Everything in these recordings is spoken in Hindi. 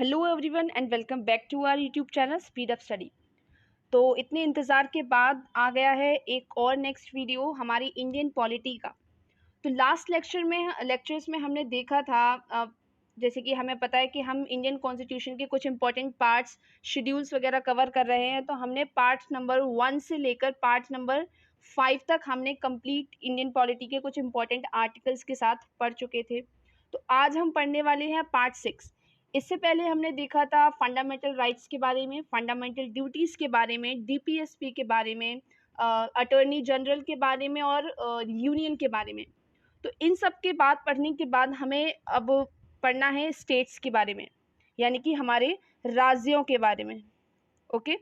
Hello everyone and welcome back to our YouTube channel speed up study. तो इतने इंतज़ार के बाद आ गया है एक और नेक्स्ट वीडियो हमारी इंडियन पॉलिटी का। तो लास्ट लेक्चर्स में हमने देखा था जैसे कि हमें पता है कि हम इंडियन कॉन्स्टिट्यूशन के कुछ इंपॉर्टेंट पार्ट्स शेड्यूल्स वगैरह कवर कर रहे हैं। तो हमने पार्ट नंबर 1 से लेकर पार्ट नंबर 5 तक हमने कंप्लीट इंडियन पॉलिटी के कुछ इंपॉर्टेंट आर्टिकल्स के साथ पढ़ चुके थे। तो आज हम पढ़ने वाले हैं पार्ट 6। इससे पहले हमने देखा था फंडामेंटल राइट्स के बारे में, फंडामेंटल ड्यूटीज़ के बारे में, डीपीएसपी के बारे में, अटॉर्नी जनरल के बारे में और यूनियन के बारे में। तो इन सब के बाद पढ़ने के बाद हमें अब पढ़ना है स्टेट्स के बारे में, यानी कि हमारे राज्यों के बारे में। ओके,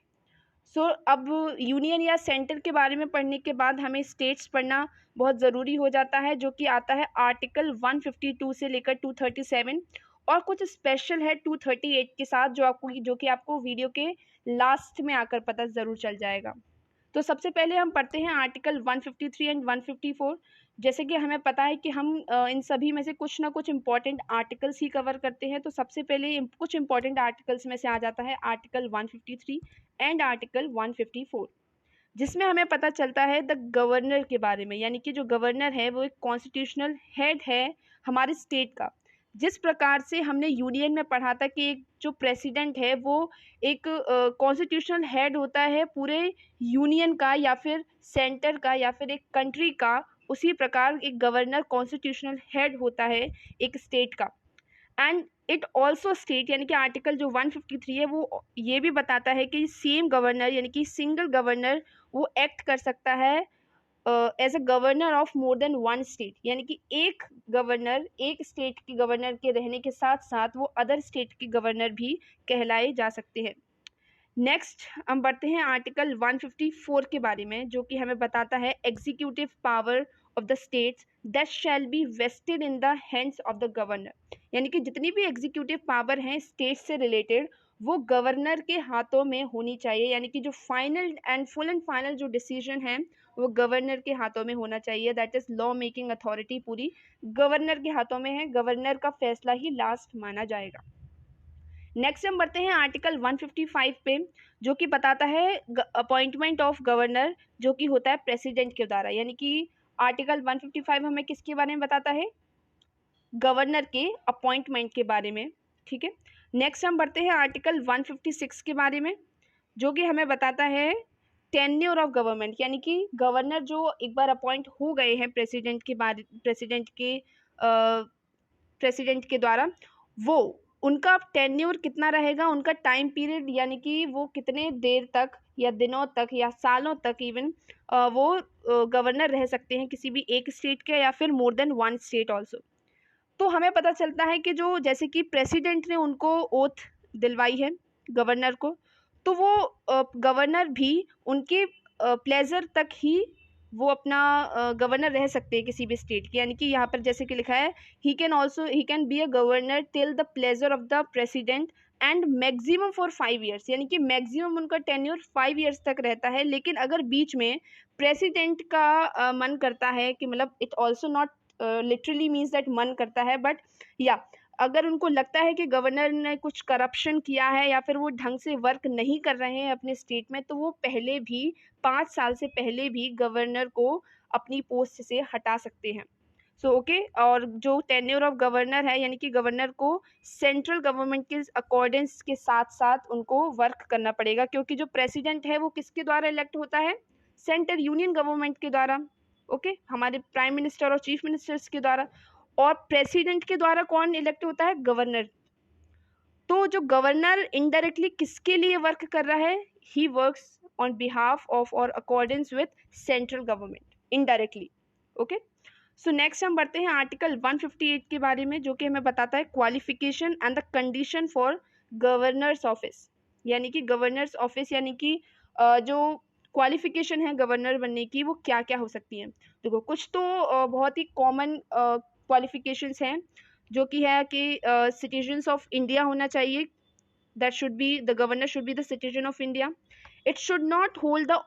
सो अब यूनियन या सेंटर के बारे में पढ़ने के बाद हमें स्टेट्स पढ़ना बहुत ज़रूरी हो जाता है, जो कि आता है आर्टिकल 152 से लेकर 237 और कुछ स्पेशल है 238 के साथ, जो कि आपको वीडियो के लास्ट में आकर पता ज़रूर चल जाएगा। तो सबसे पहले हम पढ़ते हैं आर्टिकल 153 एंड 154। जैसे कि हमें पता है कि हम इन सभी में से कुछ ना कुछ इम्पॉर्टेंट आर्टिकल्स ही कवर करते हैं। तो सबसे पहले कुछ इम्पॉर्टेंट आर्टिकल्स में से आ जाता है आर्टिकल 153 एंड आर्टिकल 154, जिसमें हमें पता चलता है द गवर्नर के बारे में, यानी कि जो गवर्नर है वो एक कॉन्स्टिट्यूशनल हेड है हमारे स्टेट का। जिस प्रकार से हमने यूनियन में पढ़ा था कि एक जो प्रेसिडेंट है वो एक कॉन्स्टिट्यूशनल हेड होता है पूरे यूनियन का या फिर सेंटर का या फिर एक कंट्री का, उसी प्रकार एक गवर्नर कॉन्स्टिट्यूशनल हेड होता है एक स्टेट का। एंड इट ऑल्सो स्टेट, यानी कि आर्टिकल जो 153 है वो ये भी बताता है कि सेम गवर्नर यानी कि सिंगल गवर्नर वो एक्ट कर सकता है as a governor of more than one state, यानी कि एक गवर्नर एक स्टेट के गवर्नर के रहने के साथ साथ वो अदर स्टेट के गवर्नर भी कहलाए जा सकते हैं। नेक्स्ट हम बढ़ते हैं आर्टिकल 154 के बारे में, जो कि हमें बताता है executive power of the states that shall be vested in the hands of the governor, यानी कि जितनी भी एग्जीक्यूटिव पावर हैं स्टेट से रिलेटेड वो गवर्नर के हाथों में होनी चाहिए, यानी कि जो final and full and final जो डिसीजन है वो गवर्नर के हाथों में होना चाहिए। That is law making authority पूरी गवर्नर के हाथों में है, गवर्नर का फैसला ही लास्ट माना जाएगा। नेक्स्ट हम बढ़ते हैं आर्टिकल 155 पे, जो कि बताता है अपॉइंटमेंट ऑफ गवर्नर, जो कि होता है प्रेसिडेंट के द्वारा, यानी कि आर्टिकल 155 हमें किसके बारे में बताता है, गवर्नर के अपॉइंटमेंट के बारे में। ठीक है, नेक्स्ट हम बढ़ते हैं आर्टिकल 156 के बारे में, जो कि हमें बताता है टेन्योर ऑफ गवर्नमेंट, यानी कि गवर्नर जो एक बार अपॉइंट हो गए हैं प्रेसिडेंट के द्वारा, वो उनका टेन्योर कितना रहेगा, उनका टाइम पीरियड, यानी कि वो कितने देर तक या दिनों तक या सालों तक इवन वो गवर्नर रह सकते हैं किसी भी एक स्टेट के या फिर मोर देन वन स्टेट ऑल्सो। तो हमें पता चलता है कि जो जैसे कि प्रेसिडेंट ने उनको ओथ दिलवाई है गवर्नर को, तो वो गवर्नर भी उनके प्लेजर तक ही वो अपना गवर्नर रह सकते हैं किसी भी स्टेट के, यानी कि यहाँ पर जैसे कि लिखा है he can be a governor till the pleasure of the president and maximum for 5 years, यानी कि मैक्सिमम उनका टेन्योर 5 ईयर्स तक रहता है। लेकिन अगर बीच में प्रेसिडेंट का मन करता है कि मतलब it also not literally means that मन करता है, बट या अगर उनको लगता है कि गवर्नर ने कुछ करप्शन किया है या फिर वो ढंग से वर्क नहीं कर रहे हैं अपने स्टेट में, तो वो पहले भी 5 साल से पहले भी गवर्नर को अपनी पोस्ट से हटा सकते हैं। सो ओके, और जो टेन्योर ऑफ गवर्नर है, यानी कि गवर्नर को सेंट्रल गवर्नमेंट के अकॉर्डेंस के साथ साथ उनको वर्क करना पड़ेगा, क्योंकि जो प्रेसिडेंट है वो किसके द्वारा इलेक्ट होता है, सेंटर यूनियन गवर्नमेंट के द्वारा। ओके, हमारे प्राइम मिनिस्टर और चीफ मिनिस्टर्स के द्वारा। और प्रेसिडेंट के द्वारा कौन इलेक्ट होता है, गवर्नर। तो जो गवर्नर इनडायरेक्टली किसके लिए वर्क कर रहा है, he works on behalf of or accordance with central government indirectly. Okay, so next हम बढ़ते हैं आर्टिकल 158 के बारे में, जो कि हमें बताता है qualification and the condition for governors office, यानी कि गवर्नर्स ऑफिस यानी कि जो क्वालिफिकेशन है गवर्नर बनने की वो क्या क्या हो सकती हैं। देखो, कुछ तो बहुत ही कॉमन क्वालिफिकेशंस हैं, जो कि है कि सिटीजन्स ऑफ इंडिया होना चाहिए, that should be the governor should be the citizen of India. It should not hold the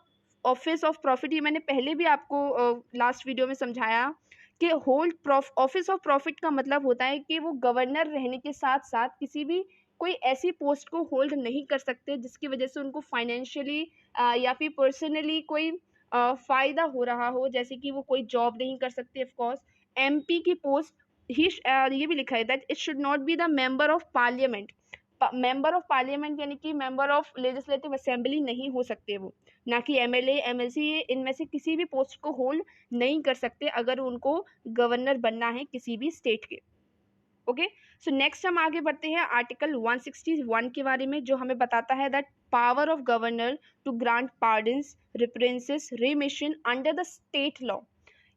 office of profit, ये मैंने पहले भी आपको लास्ट वीडियो में समझाया कि होल्ड ऑफिस ऑफ प्रॉफिट का मतलब होता है कि वो गवर्नर रहने के साथ साथ किसी भी कोई ऐसी पोस्ट को होल्ड नहीं कर सकते जिसकी वजह से उनको फाइनेंशियली या फिर पर्सनली कोई फ़ायदा हो रहा हो, जैसे कि वो कोई जॉब नहीं कर सकते। ऑफ कोर्स एमपी की पोस्ट ही ये भी लिखा है that it should not be the member of parliament. Member of parliament यानी कि मेंबर ऑफ लेजिस्लेटिव असेंबली नहीं हो सकते वो, ना कि एमएलए एमएलसी, इनमें से किसी भी पोस्ट को होल्ड नहीं कर सकते अगर उनको गवर्नर बनना है किसी भी स्टेट के। ओके, सो नेक्स्ट हम आगे बढ़ते हैं आर्टिकल 161 के बारे में, जो हमें बताता है that power of governor to grant pardons, reprieves, remission under the state law.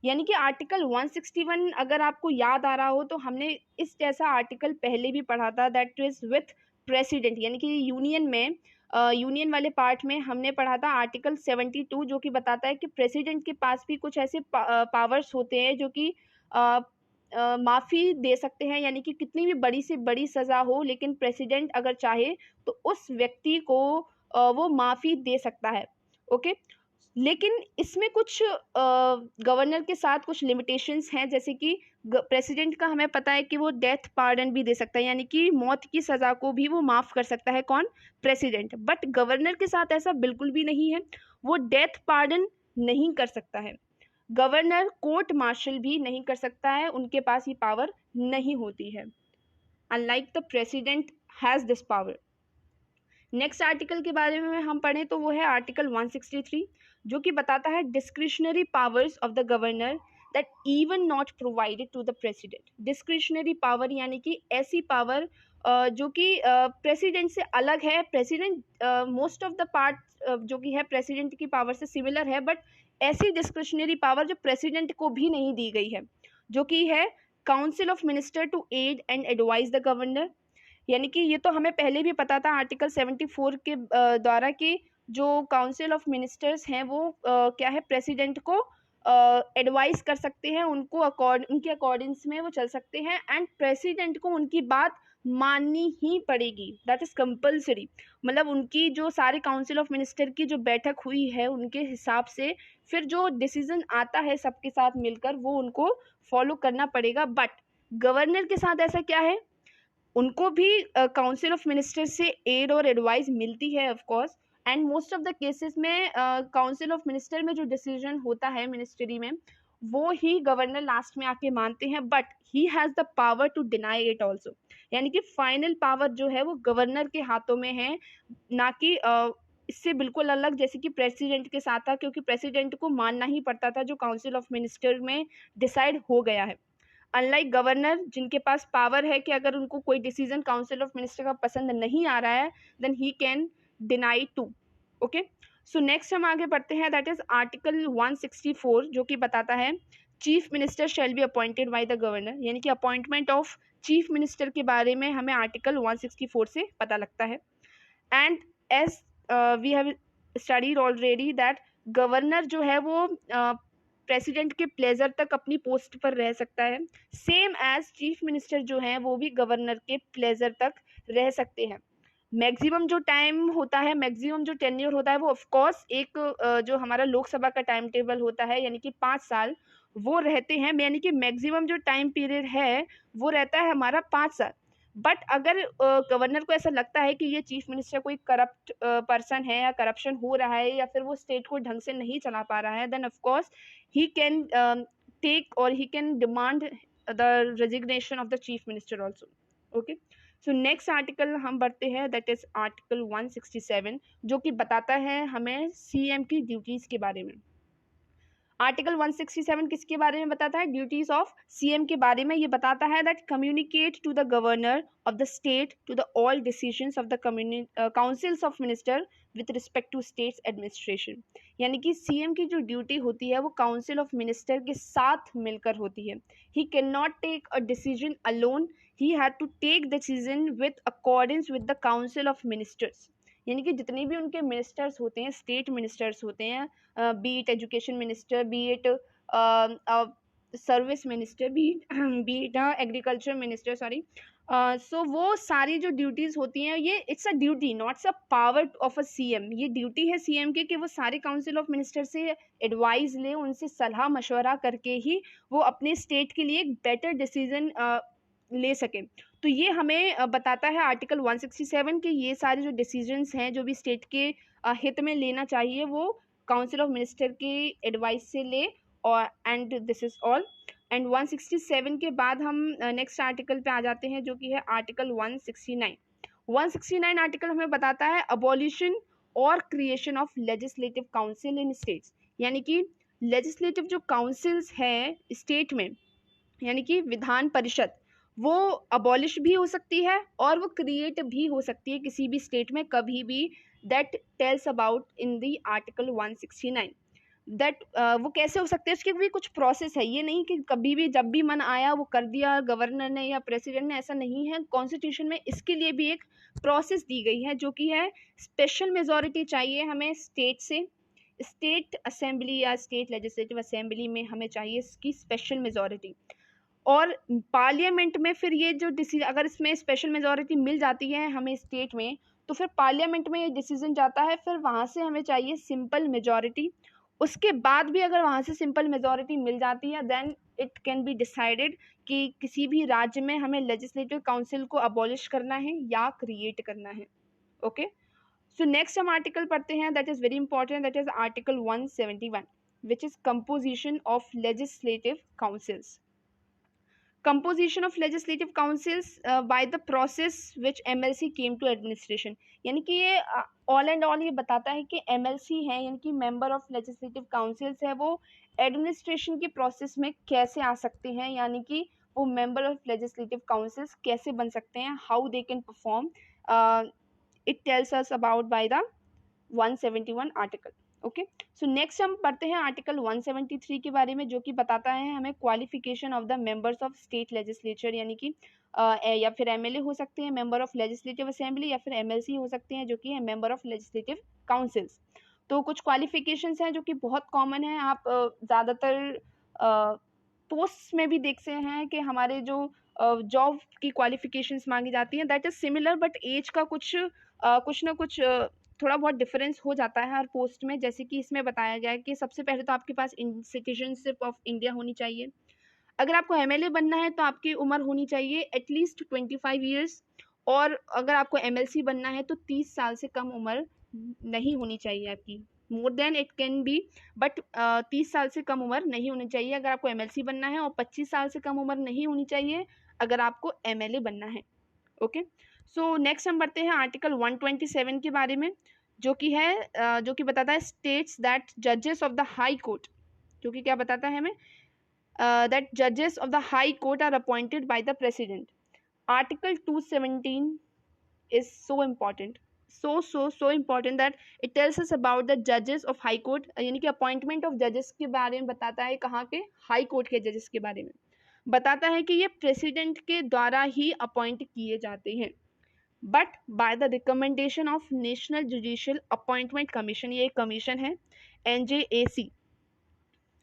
यानी कि आर्टिकल 161 अगर आपको याद आ रहा हो तो हमने इस जैसा आर्टिकल पहले भी पढ़ा था, दैट इज विथ प्रेसिडेंट, यानी कि यूनियन में यूनियन वाले पार्ट में हमने पढ़ा था आर्टिकल 72, जो कि बताता है कि प्रेसिडेंट के पास भी कुछ ऐसे पावर्स होते हैं जो कि माफ़ी दे सकते हैं, यानी कि कितनी भी बड़ी से बड़ी सज़ा हो लेकिन प्रेसिडेंट अगर चाहे तो उस व्यक्ति को वो माफ़ी दे सकता है। ओके, लेकिन इसमें कुछ गवर्नर के साथ कुछ लिमिटेशंस हैं, जैसे कि प्रेसिडेंट का हमें पता है कि वो डेथ पार्डन भी दे सकता है, यानी कि मौत की सज़ा को भी वो माफ़ कर सकता है, कौन? प्रेसिडेंट। बट गवर्नर के साथ ऐसा बिल्कुल भी नहीं है, वो डेथ पार्डन नहीं कर सकता है। गवर्नर कोर्ट मार्शल भी नहीं कर सकता है, उनके पास ये पावर नहीं होती है, unlike the president has this power. Next article के बारे में हम पढ़ें तो वो है आर्टिकल 163, जो कि बताता है discretionary powers of the governor that even not provided to the president. Discretionary power यानी कि ऐसी पावर जो कि प्रेसिडेंट से अलग है। President most of the part जो कि है प्रेसिडेंट की पावर से सिमिलर है, बट ऐसी डिस्क्रिशनरी पावर जो प्रेसिडेंट को भी नहीं दी गई है, जो कि है council of minister to aid and advise the governor. यानी कि ये तो हमें पहले भी पता था आर्टिकल 74 के द्वारा कि जो काउंसिल ऑफ मिनिस्टर्स हैं वो क्या है, प्रेसिडेंट को एडवाइस कर सकते हैं, उनके अकॉर्डिंग्स में वो चल सकते हैं, एंड प्रेसिडेंट को उनकी बात माननी ही पड़ेगी, दैट इज़ कंपल्सरी। मतलब उनकी जो सारे काउंसिल ऑफ मिनिस्टर की जो बैठक हुई है उनके हिसाब से फिर जो डिसीजन आता है सबके साथ मिलकर वो उनको फॉलो करना पड़ेगा। बट गवर्नर के साथ ऐसा क्या है, उनको भी काउंसिल ऑफ मिनिस्टर से एड और एडवाइस मिलती है of course, and most of the cases में काउंसिल ऑफ मिनिस्टर में जो डिसीजन होता है मिनिस्ट्री में वो ही गवर्नर लास्ट में आके मानते हैं, but he has the power to deny it also. यानी कि फाइनल पावर जो है वो गवर्नर के हाथों में है, ना कि इससे बिल्कुल अलग जैसे कि प्रेसिडेंट के साथ था, क्योंकि प्रेसिडेंट को मानना ही पड़ता था जो काउंसिल ऑफ मिनिस्टर में डिसाइड हो गया है। अनलाइक गवर्नर जिनके पास पावर है कि अगर उनको कोई डिसीजन काउंसिल ऑफ मिनिस्टर का पसंद नहीं आ रहा है then he can deny to. Okay, so next हम आगे बढ़ते हैं, दैट इज आर्टिकल 164, जो कि बताता है chief minister shall be appointed by the governor. यानी कि अपॉइंटमेंट ऑफ चीफ मिनिस्टर के बारे में हमें आर्टिकल 164 से पता लगता है। And as we have studied already that governor जो है वो प्रेसिडेंट के प्लेजर तक अपनी पोस्ट पर रह सकता है, सेम एज चीफ मिनिस्टर जो हैं वो भी गवर्नर के प्लेजर तक रह सकते हैं। मैक्सिमम जो टाइम होता है, मैक्सिमम जो टेन्योर होता है वो ऑफ कोर्स एक जो हमारा लोकसभा का टाइम टेबल होता है यानी कि 5 साल वो रहते हैं, यानी कि मैक्सिमम जो टाइम पीरियड है वो रहता है हमारा 5 साल। बट अगर गवर्नर को ऐसा लगता है कि ये चीफ मिनिस्टर कोई करप्ट पर्सन है या करप्शन हो रहा है या फिर वो स्टेट को ढंग से नहीं चला पा रहा है, then of course he can take or he can demand the resignation of the chief minister also. Okay, so next article हम बढ़ते हैं, दैट इज आर्टिकल 167, जो कि बताता है हमें सीएम की ड्यूटीज़ के बारे में। आर्टिकल 167 किसके बारे में बताता है, ड्यूटीज ऑफ सीएम के बारे में। ये बताता है that communicate to the governor of the state to the all decisions of the councils of minister with respect to states administration. यानी कि सीएम की जो ड्यूटी होती है वो काउंसिल ऑफ मिनिस्टर के साथ मिलकर होती है। He can not take a decision alone, he had to take decision with accordance with the council of ministers. यानी कि जितने भी उनके मिनिस्टर्स होते हैं, स्टेट मिनिस्टर्स होते हैं, be it education minister, be it service minister, be it agriculture minister, sorry, so वो सारी जो ड्यूटीज़ होती हैं ये it's a duty not's a power of a CM. ये ड्यूटी है सीएम की कि वो सारे काउंसिल ऑफ मिनिस्टर से एडवाइस ले, उनसे सलाह मशवरा करके ही वो अपने स्टेट के लिए एक बेटर डिसीजन ले सकें। तो ये हमें बताता है आर्टिकल 167 के ये सारे जो डिसीजंस हैं जो भी स्टेट के हित में लेना चाहिए वो काउंसिल ऑफ मिनिस्टर की एडवाइस से ले, और and this is all. And 167 के बाद हम नेक्स्ट आर्टिकल पे आ जाते हैं जो कि है आर्टिकल 169। 169 आर्टिकल हमें बताता है अबॉलिशन और creation of legislative council in states, यानी कि लेजिस्लेटिव जो काउंसिल्स हैं स्टेट में, यानी कि विधान परिषद, वो अबॉलिश भी हो सकती है और वो क्रिएट भी हो सकती है किसी भी स्टेट में कभी भी। That tells about in the article 169 that वो कैसे हो सकते हैं, उसकी भी कुछ प्रोसेस है। ये नहीं कि कभी भी जब भी मन आया वो कर दिया गवर्नर ने या प्रेसिडेंट ने, ऐसा नहीं है। कॉन्स्टिट्यूशन में इसके लिए भी एक प्रोसेस दी गई है जो कि है स्पेशल मेजॉरिटी चाहिए हमें स्टेट से, स्टेट असेंबली या स्टेट लेजिस्लेटिव असेंबली में हमें चाहिए इसकी स्पेशल मेजॉरिटी। और पार्लियामेंट में फिर ये जो डिसीजन, अगर इसमें स्पेशल मेजॉरिटी मिल जाती है हमें स्टेट में, तो फिर पार्लियामेंट में ये डिसीजन जाता है, फिर वहाँ से हमें चाहिए सिंपल मेजॉरिटी। उसके बाद भी अगर वहाँ से सिंपल मेजॉरिटी मिल जाती है then it can be decided कि किसी भी राज्य में हमें लेजिस्लेटिव काउंसिल को अबॉलिश करना है या क्रिएट करना है। ओके, सो नेक्स्ट हम आर्टिकल पढ़ते हैं, that is very important, that is article 171 which is composition of legislative councils. Composition of legislative councils by the process which MLC came to administration, यानी कि ये ऑल एंड ऑल ये बताता है कि MLC है, यानी कि मेंबर ऑफ लेजिस्लेटिव काउंसिल्स है, वो एडमिनिस्ट्रेशन की प्रोसेस में कैसे आ सकते हैं, यानी कि वो मेंबर ऑफ लेजिस्लेटिव काउंसिल्स कैसे बन सकते हैं, how they can perform, it tells us about by the 171 article. Okay, so next हम पढ़ते हैं आर्टिकल 173 के बारे में जो कि बताता है हमें qualification of the members of state legislature, यानी कि या फिर एमएलए हो सकते हैं, मेंबर ऑफ लेजिस्लेटिव असेंबली, या फिर एमएलसी हो सकते हैं जो कि है मेंबर ऑफ लेजिस्लेटिव काउंसिल्स। तो कुछ क्वालिफिकेशंस हैं जो कि बहुत कॉमन है, आप ज़्यादातर पोस्ट में भी देखते हैं कि हमारे जो जॉब की क्वालिफिकेशंस मांगी जाती हैं that is similar, but age का कुछ ना कुछ थोड़ा बहुत डिफरेंस हो जाता है हर पोस्ट में। जैसे कि इसमें बताया गया है कि सबसे पहले तो आपके पास सिटीजनशिप ऑफ इंडिया होनी चाहिए। अगर आपको एमएलए बनना है तो आपकी उम्र होनी चाहिए एटलीस्ट 25 ईयर्स, और अगर आपको एमएलसी बनना है तो 30 साल से कम उम्र नहीं होनी चाहिए आपकी। More than it can B, but 30 साल से कम उम्र नहीं होनी चाहिए अगर आपको एमएलसी बनना है, और 25 साल से कम उम्र नहीं होनी चाहिए अगर आपको एमएलए बनना है। ओके, सो नेक्स्ट हम बढ़ते हैं आर्टिकल 127 के बारे में जो कि है जो कि बताता है स्टेट्स दैट जजेस ऑफ द हाई कोर्ट, जो कि क्या बताता है हमें, दैट जजेस of the high court are appointed by the president. Article 217 is so important, so important that it tells us about the judges of high court, यानी कि अपॉइंटमेंट ऑफ जजेस के बारे में बताता है, कहाँ के, हाई कोर्ट के जजेस के बारे में बताता है कि ये प्रेसिडेंट के द्वारा ही अपॉइंट किए जाते हैं, but by the recommendation of national judicial appointment commission. ये एक कमीशन है NJAC,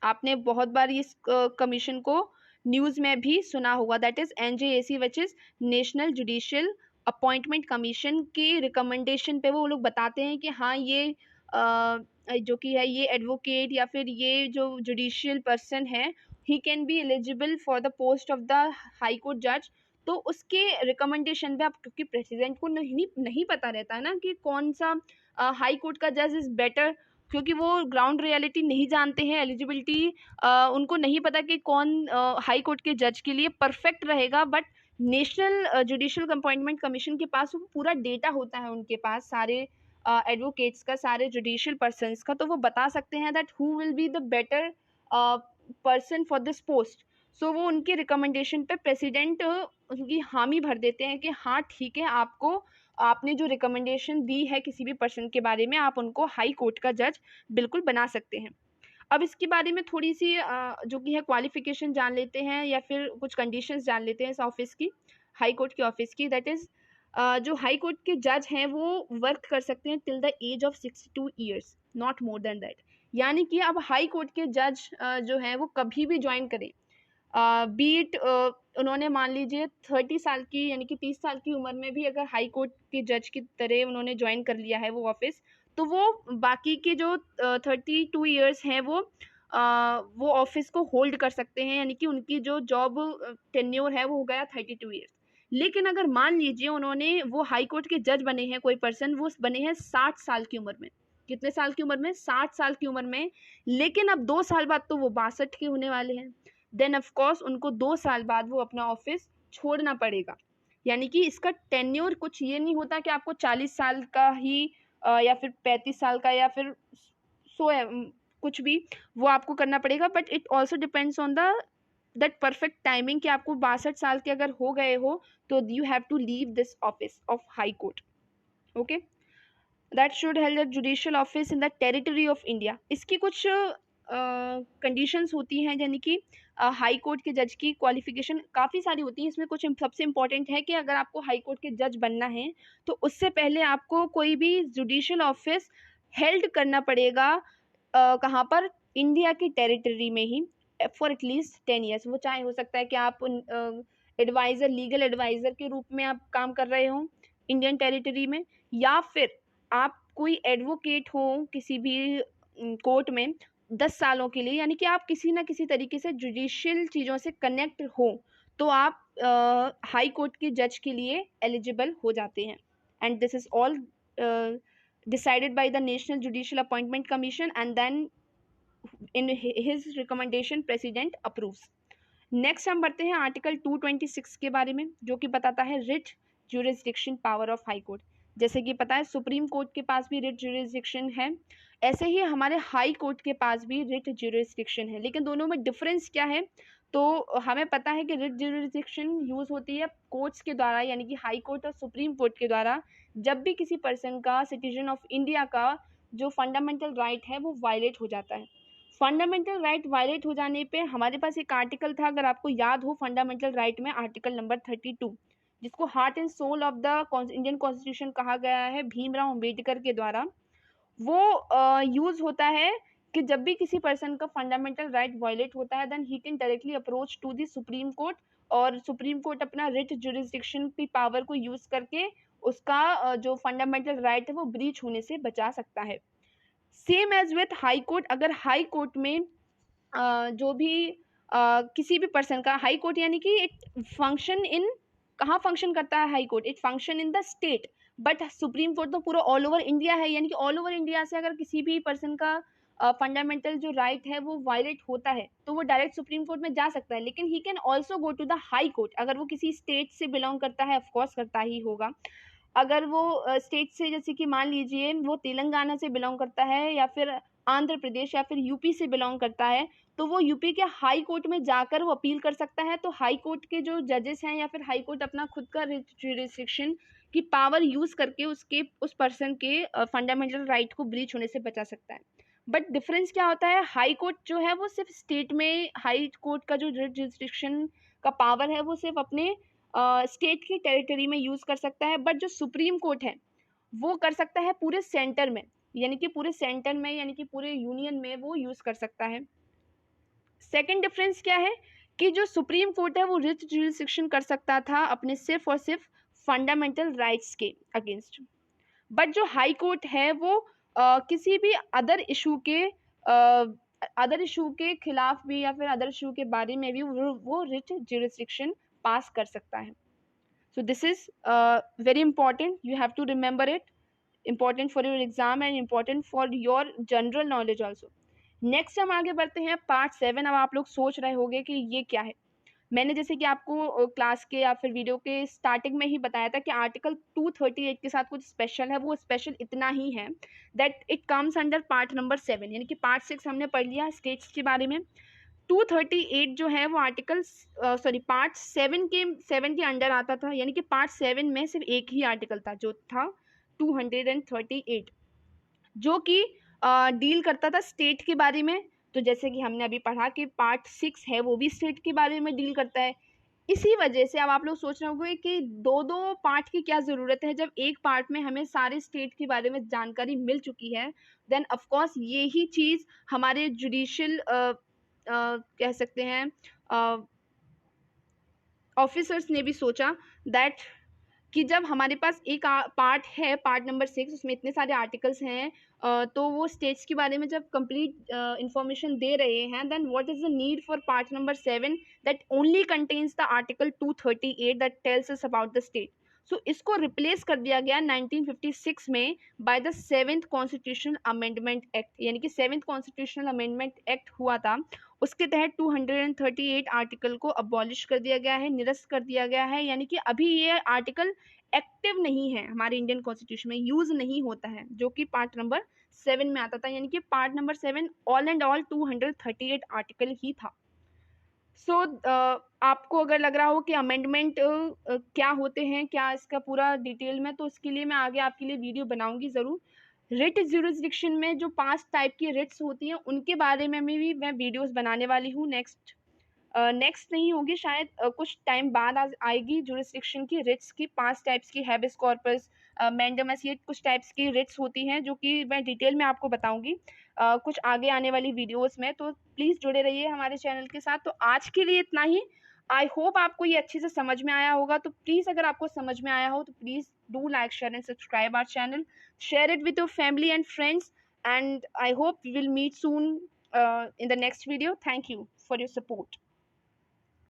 आपने बहुत बार इस कमीशन को न्यूज़ में भी सुना होगा, that is NJAC which is national judicial appointment commission के रिकमेंडेशन पे वो लोग बताते हैं कि हाँ ये जो कि है ये एडवोकेट या फिर ये जो जुडिशियल पर्सन है he can be eligible for the post of the high court जज। तो उसके रिकमेंडेशन पे आप, क्योंकि प्रेसिडेंट को नहीं पता रहता है ना कि कौन सा हाई कोर्ट का जज इज़ बेटर, क्योंकि वो ग्राउंड रियलिटी नहीं जानते हैं, एलिजिबिलिटी उनको नहीं पता कि कौन हाई कोर्ट के जज के लिए परफेक्ट रहेगा। But national judicial appointment commission के पास वो पूरा डेटा होता है, उनके पास सारे एडवोकेट्स का, सारे जुडिशियल पर्सन्स का, तो वो बता सकते हैं that who will be the better person for this post. So वो उनके रिकमेंडेशन पे प्रेसिडेंट उनकी हामी भर देते हैं कि हाँ ठीक है, आपने जो रिकमेंडेशन दी है किसी भी पर्सन के बारे में, आप उनको हाई कोर्ट का जज बिल्कुल बना सकते हैं। अब इसके बारे में थोड़ी सी जो कि है क्वालिफिकेशन जान लेते हैं या फिर कुछ कंडीशंस जान लेते हैं इस ऑफिस की, हाई कोर्ट के ऑफिस की। दैट इज़ जो हाई कोर्ट के जज हैं वो वर्क कर सकते हैं till the age of 62 years, not more than that. यानी कि अब हाई कोर्ट के जज जो हैं वो कभी भी ज्वाइन करें, बीट उन्होंने मान लीजिए 30 साल की यानी कि 30 साल की उम्र में भी अगर हाई कोर्ट के जज की तरह उन्होंने ज्वाइन कर लिया है वो ऑफिस, तो वो बाकी के जो 32 ईयर्स हैं वो ऑफिस को होल्ड कर सकते हैं, यानी कि उनकी जो जॉब टेन्योर है वो हो गया 32 ईयर्स। लेकिन अगर मान लीजिए उन्होंने वो हाई कोर्ट के जज बने हैं, कोई पर्सन वो बने हैं 60 साल की उम्र में, कितने साल की उम्र में, 60 साल की उम्र में, लेकिन अब 2 साल बाद तो वो 62 के होने वाले हैं, देन ऑफ कोर्स उनको 2 साल बाद वो अपना ऑफिस छोड़ना पड़ेगा। यानी कि इसका टेन्योर कुछ ये नहीं होता कि आपको 40 साल का ही या फिर 35 साल का या फिर कुछ भी वो आपको करना पड़ेगा, but it also depends on the that perfect timing कि आपको 62 साल के अगर हो गए हो तो you have to leave this office of high court. Okay, that should held the judicial office in the territory of India. इसकी कुछ कंडीशंस होती हैं, यानी कि हाई कोर्ट के जज की क्वालिफिकेशन काफ़ी सारी होती है। इसमें कुछ सबसे इंपॉर्टेंट है कि अगर आपको हाई कोर्ट के जज बनना है तो उससे पहले आपको कोई भी जुडिशियल ऑफिस हेल्ड करना पड़ेगा कहाँ पर, इंडिया की टेरिटरी में ही, फॉर एटलीस्ट 10 ईयर्स। वो चाहे हो सकता है कि आप एडवाइज़र, लीगल एडवाइज़र के रूप में आप काम कर रहे हो इंडियन टेरिटरी में, या फिर आप कोई एडवोकेट हो किसी भी कोर्ट में 10 सालों के लिए, यानी कि आप किसी ना किसी तरीके से जुडिशियल चीज़ों से कनेक्ट हो तो आप हाई कोर्ट के जज के लिए एलिजिबल हो जाते हैं। And this is all decided by the National Judicial Appointment Commission and then in his recommendation president approves। Next हम बढ़ते हैं आर्टिकल 226 के बारे में, जो कि बताता है writ jurisdiction power of high court. जैसे कि पता है सुप्रीम कोर्ट के पास भी रिट ज्यूरिसडिक्शन है, ऐसे ही हमारे हाई कोर्ट के पास भी रिट ज्यूरिसडिक्शन है, लेकिन दोनों में डिफरेंस क्या है, तो हमें पता है कि रिट ज्यूरिसडिक्शन यूज़ होती है कोर्ट्स के द्वारा, यानी कि हाई कोर्ट और सुप्रीम कोर्ट के द्वारा, जब भी किसी पर्सन का, सिटीजन ऑफ इंडिया का जो फंडामेंटल राइट है वो वायलेट हो जाता है। फंडामेंटल राइट वायलेट हो जाने पे हमारे पास एक आर्टिकल था, अगर आपको याद हो, फंडामेंटल राइट में आर्टिकल नंबर 32, जिसको heart and soul of the Indian constitution कहा गया है भीमराव अंबेडकर के द्वारा। वो यूज़ होता है कि जब भी किसी पर्सन का फंडामेंटल राइट वायलेट होता है then he can directly approach to the supreme court, और सुप्रीम कोर्ट अपना रिट ज्यूरिसडिक्शन की पावर को यूज़ करके उसका जो फंडामेंटल राइट है वो ब्रीच होने से बचा सकता है। Same as with high court, अगर हाई कोर्ट में जो भी किसी भी पर्सन का, हाई कोर्ट यानी कि इट फंक्शन इन, कहाँ फंक्शन करता है high court, it function in the state, but supreme court तो पूरा ऑल ओवर इंडिया है, यानी कि ऑल ओवर इंडिया से अगर किसी भी पर्सन का फंडामेंटल जो राइट है वो वायलेट होता है तो वो डायरेक्ट सुप्रीम कोर्ट में जा सकता है, लेकिन he can also go to the high court अगर वो किसी स्टेट से बिलोंग करता है, ऑफकोर्स करता ही होगा। अगर वो स्टेट से, जैसे कि मान लीजिए वो तेलंगाना से बिलोंग करता है या फिर आंध्र प्रदेश या फिर यूपी से बिलोंग करता है, तो वो यूपी के हाई कोर्ट में जाकर वो अपील कर सकता है। तो हाई कोर्ट के जो जजेस हैं या फिर हाई कोर्ट अपना खुद का जुरिसडिक्शन की पावर यूज़ करके उस पर्सन के फंडामेंटल राइट को ब्रीच होने से बचा सकता है। बट डिफरेंस क्या होता है, हाई कोर्ट जो है वो सिर्फ स्टेट में, हाई कोर्ट का जो जुरिसडिक्शन का पावर है वो सिर्फ अपने स्टेट की टेरिटरी में यूज़ कर सकता है, बट जो सुप्रीम कोर्ट है वो कर सकता है पूरे सेंटर में, यानी कि पूरे सेंटर में, यानी कि पूरे यूनियन में वो यूज़ कर सकता है। सेकंड डिफरेंस क्या है कि जो सुप्रीम कोर्ट है वो रिट ज्यूरिसडिक्शन कर सकता था अपने सिर्फ और सिर्फ फंडामेंटल राइट्स के अगेंस्ट, बट जो हाई कोर्ट है वो किसी भी अदर इशू के खिलाफ भी या फिर अदर इशू के बारे में भी वो रिट ज्यूरिसडिक्शन पास कर सकता है। So this is very important. You have to remember it. Important for your exam and important for your general knowledge also. Next हम आगे बढ़ते हैं पार्ट 7। अब आप लोग सोच रहे होंगे कि ये क्या है। मैंने जैसे कि आपको क्लास के या फिर वीडियो के स्टार्टिंग में ही बताया था कि आर्टिकल 238 के साथ कुछ स्पेशल है। वो स्पेशल इतना ही है that it comes under part number 7, यानी कि पार्ट 6 हमने पढ़ लिया स्टेट्स के बारे में। 238 जो है वो आर्टिकल पार्ट 7 के अंडर आता था, यानी कि पार्ट 7 में सिर्फ एक ही आर्टिकल था जो था 238, जो कि डील करता था स्टेट के बारे में। तो जैसे कि हमने अभी पढ़ा कि पार्ट 6 है वो भी स्टेट के बारे में डील करता है। इसी वजह से अब आप लोग सोच रहे होंगे कि दो पार्ट की क्या ज़रूरत है, जब एक पार्ट में हमें सारे स्टेट के बारे में जानकारी मिल चुकी है। देन ऑफकोर्स यही चीज़ हमारे जुडिशियल कह सकते हैं ऑफिसर्स ने भी सोचा दैट कि जब हमारे पास एक पार्ट है, पार्ट नंबर 6, उसमें इतने सारे आर्टिकल्स हैं, तो वो स्टेट्स के बारे में जब कंप्लीट इंफॉर्मेशन दे रहे हैं, then what is the need for part number 7 that only contains the article 238 that tells us about the state. So इसको रिप्लेस कर दिया गया 1956 में by the 7th constitutional amendment act, यानी कि 7th कॉन्स्टिट्यूशनल अमेंडमेंट एक्ट हुआ था, उसके तहत 238 आर्टिकल को अबॉलिश कर दिया गया है, निरस्त कर दिया गया है, यानी कि अभी ये आर्टिकल एक्टिव नहीं है, हमारे इंडियन कॉन्स्टिट्यूशन में यूज नहीं होता है, जो कि पार्ट नंबर 7 में आता था, यानी कि part number 7 all and all 238 article ही था। सो आपको अगर लग रहा हो कि अमेंडमेंट क्या होते हैं, क्या इसका पूरा डिटेल में, तो उसके लिए मैं आगे आपके लिए वीडियो बनाऊंगी ज़रूर। रिट ज्यूरिसडिक्शन में जो 5 टाइप की रिट्स होती हैं, उनके बारे में भी मैं वीडियोस बनाने वाली हूँ। नेक्स्ट नहीं होगी शायद, कुछ टाइम बाद आएगी। ज्यूरिसडिक्शन की रिट्स की 5 टाइप्स की, हैबिस कॉर्पस, मैंडमस, ये कुछ टाइप्स की रिट्स होती हैं, जो कि मैं डिटेल में आपको बताऊंगी कुछ आगे आने वाली वीडियोस में। तो प्लीज़ जुड़े रहिए हमारे चैनल के साथ। तो आज के लिए इतना ही। आई होप आपको ये अच्छे से समझ में आया होगा। तो प्लीज़ अगर आपको समझ में आया हो तो please do like, share and subscribe our channel, share it with your family and friends, and I hope we will meet soon in the next video. Thank you for your support.